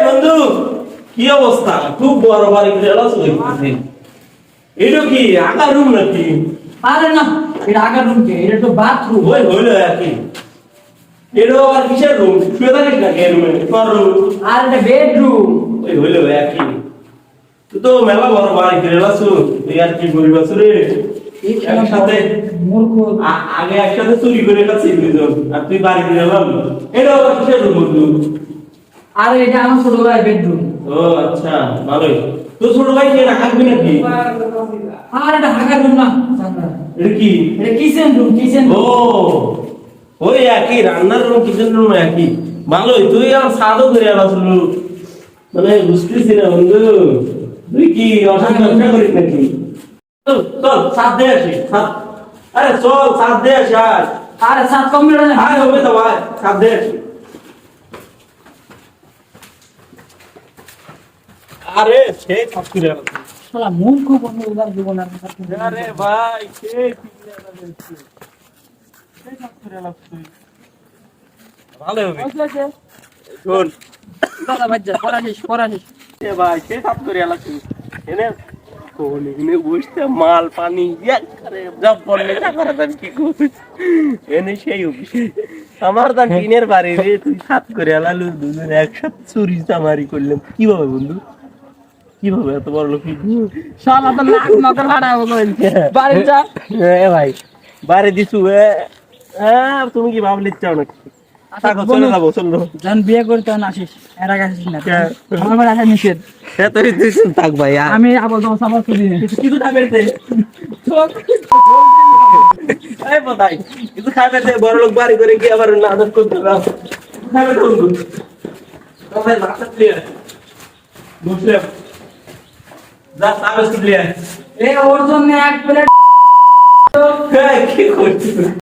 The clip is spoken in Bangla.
বন্ধু কি অবস্থা? খুব বড় বাড়ি এটা কি আগার রুম নাকি? আরে না, এটা আগার রুম কে? এটা তো বাথরুম। ওই হইল একই। এটা আবার কিসের রুম? শুয়ে থাকিস নাকি এই রুমে? তোর রুম আর এটা বেডরুম। ওই হইল একই। তুই তো মেলা বড় বাড়ি ফিরে এলাসু, তুই আর কি করিব রে? একসাথে মূর্খ। আগে একসাথে চুরি করে কাছে আর তুই বাড়ি ফিরে এলাম। এটা আবার কিসের রুম? আর এটা আমার ছোট ভাই বেডরুম। ও আচ্ছা, ভালোই। তো ছোট ভাই কে রাখবি নাকি? আর এটা আগার রুম না, এটা কি? এটা কিচেন রুম। কিচেন ও ওই একই, রান্নার রুম কিচেন রুম একই। ভালোই, তুই আর সাদও করে আনাসলু, মানে বুঝতেছি না বন্ধু, তুই কি অসাধ ব্যবসা করিস নাকি? চল চল সাত দে আসি, সাত। আরে চল সাত দে আসি। আরে সাত কমপ্লিট না। আয় হবে তো ভাই, সাত দে আসি। আরে সেই সাত করে আনাসলু। শালা মূর্খ বন্ধু, উদার জীবন আর। আরে ভাই সেই পিছনে আনাসলু, সেই সাত করে আনাসলু। ভালো হবে। শোন দাদা বাচ্চা পড়াশিস। এ ভাই সে সাত করে আনাসলু। এনে কোন এনে বসতে মাল পানি একবারে জব বললে না করে দেন কি করি। এনে সেই অফিসে আমার দান টিনের বাড়ি রে, তুই সাত করে আলালু, দুজন একসাথে চুরি চামারি করলাম কিভাবে বন্ধু? কিভাবে এত বড় লোক? শালা তো লাখ নকল হারাবো কইল। বাড়ি যা। এ ভাই বাড়ি দিছু তুমি কি ভাবলে চাও নাকি? থাকো, চলে যাবো, চলো। যখন বিয়ে করি তখন আসিস, এর আগে আসিস না। আমার বাড়ি আসা নিষেধ। থাক ভাই, আমি আবার তোমার সাবার করি কিছু খাবে কিছু খাবে বড় লোক বাড়ি করে কি আবার নাটক করতে হবে? খাবে তো বসলে যা সাবেস ক্লিয়ার। এই ওর জন্য এক প্লেট কি করছিস?